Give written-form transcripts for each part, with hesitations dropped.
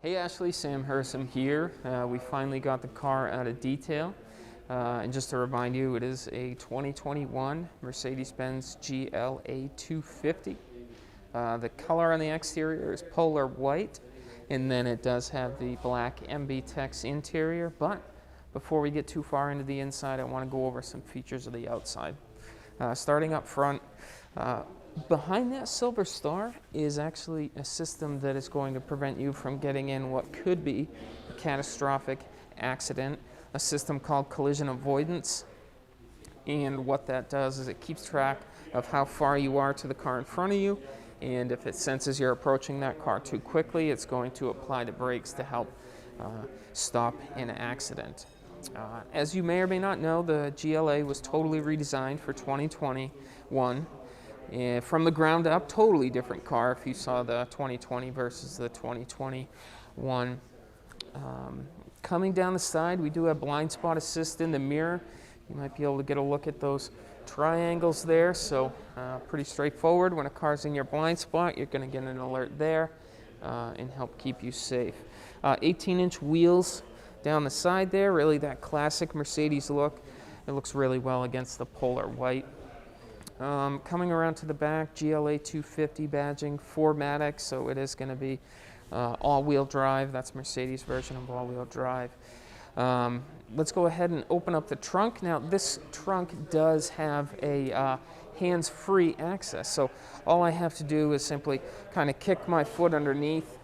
Hey Ashley, Sam Hersom here. We finally got the car out of detail. And just to remind you, it is a 2021 Mercedes-Benz GLA 250. The color on the exterior is polar white, and then it does have the black MB interior. But before we get too far into the inside, I want to go over some features of the outside. Starting up front, behind that silver star is actually a system that is going to prevent you from getting in what could be a catastrophic accident, a system called collision avoidance. And what that does is it keeps track of how far you are to the car in front of you, and if it senses you're approaching that car too quickly, it's going to apply the brakes to help stop an accident. As you may or may not know, the GLA was totally redesigned for 2021. From the ground up, totally different car if you saw the 2020 versus the 2021. Coming down the side, we do have blind spot assist in the mirror. You might be able to get a look at those triangles there, so pretty straightforward. When a car's in your blind spot, you're going to get an alert there and help keep you safe. 18-inch wheels down the side there, really that classic Mercedes look. It looks really well against the polar white. Coming around to the back, GLA 250 badging, 4MATIC, so it is going to be all-wheel drive. That's Mercedes' version of all-wheel drive. Let's go ahead and open up the trunk. Now, this trunk does have a hands-free access, so all I have to do is simply kind of kick my foot underneath,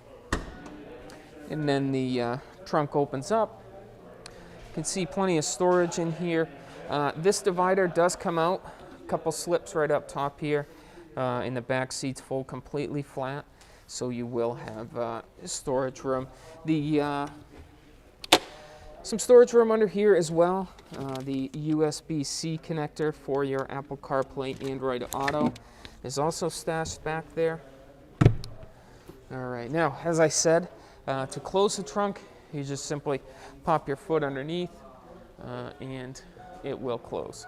and then the trunk opens up. You can see plenty of storage in here. This divider does come out. Couple slips right up top here, and the back seats fold completely flat, so you will have storage room. Some storage room under here as well. The USB-C connector for your Apple CarPlay Android Auto is also stashed back there. All right, now as I said, to close the trunk, you just simply pop your foot underneath, and it will close.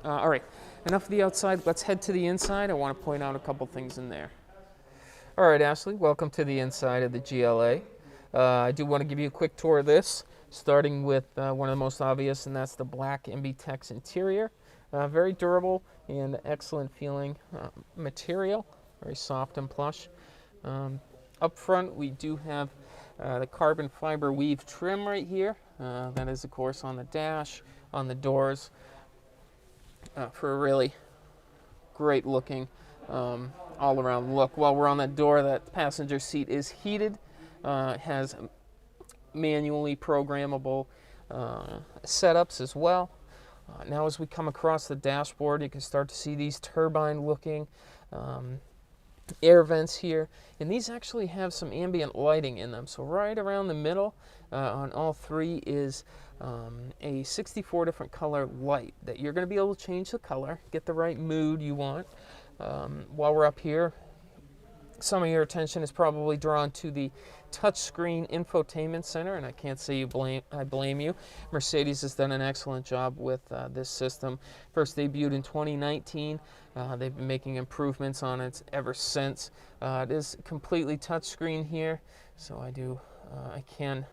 All right, enough of the outside. Let's head to the inside. I want to point out a couple things in there. All right, Ashley, welcome to the inside of the GLA. I do want to give you a quick tour of this, starting with one of the most obvious, and that's the black MB interior. Very durable and excellent feeling material, very soft and plush. Up front, we do have the carbon fiber weave trim right here. That is, of course, on the dash, on the doors. For a really great looking all around look. While we're on that door, that passenger seat is heated. It has manually programmable setups as well. Now as we come across the dashboard, you can start to see these turbine looking air vents here, and these actually have some ambient lighting in them. So right around the middle on all three is a 64 different color light that you're going to be able to change the color, get the right mood you want. While we're up here, some of your attention is probably drawn to the touchscreen infotainment center, and I can't say I blame you. Mercedes has done an excellent job with this system. First debuted in 2019. They've been making improvements on it ever since. It is completely touchscreen here, so I can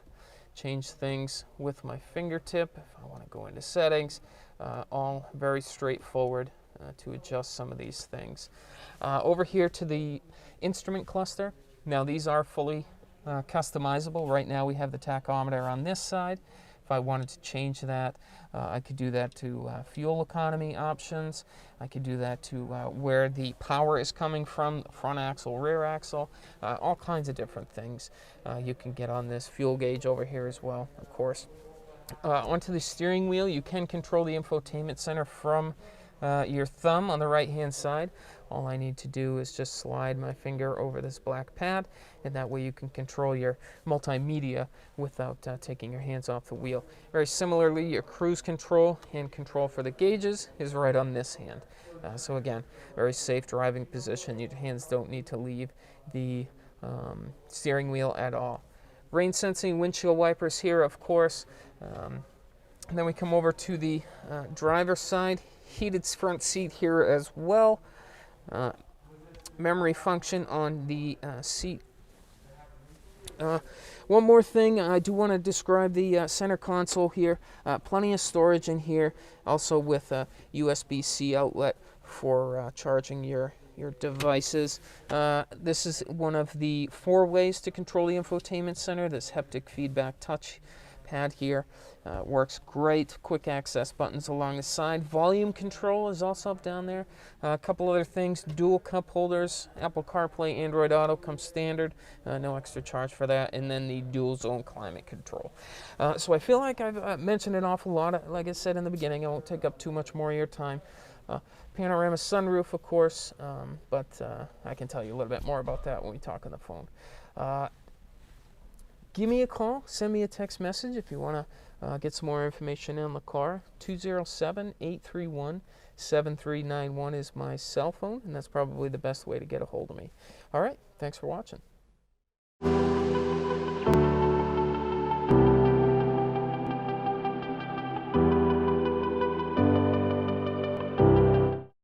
change things with my fingertip if I want to go into settings. All very straightforward to adjust some of these things. Over here to the instrument cluster. Now these are fully customizable. Right now we have the tachometer on this side. If I wanted to change that, I could do that to fuel economy options. I could do that to where the power is coming from, front axle, rear axle, all kinds of different things you can get on this. Fuel gauge over here as well, of course. Onto the steering wheel, you can control the infotainment center from your thumb on the right-hand side. All I need to do is just slide my finger over this black pad, and that way you can control your multimedia without taking your hands off the wheel. Very similarly, your cruise control and control for the gauges is right on this hand. So again, very safe driving position. Your hands don't need to leave the steering wheel at all. Rain sensing windshield wipers here, of course. And then we come over to the driver's side. Heated front seat here as well. Memory function on the seat One more thing, I do want to describe the center console here. Plenty of storage in here, also with a USB-C outlet for charging your devices. This is one of the 4 ways to control the infotainment center. This haptic feedback touch pad here works great. Quick access buttons along the side. Volume control is also up down there. A couple other things, dual cup holders, Apple CarPlay, Android Auto comes standard, no extra charge for that, and then the dual zone climate control. So I feel like I've mentioned an awful lot. Like I said in the beginning, I won't take up too much more of your time. Panorama sunroof, of course, but I can tell you a little bit more about that when we talk on the phone. Give me a call, send me a text message if you want to get some more information on the car. 207-831-7391 is my cell phone, and that's probably the best way to get a hold of me. All right, thanks for watching.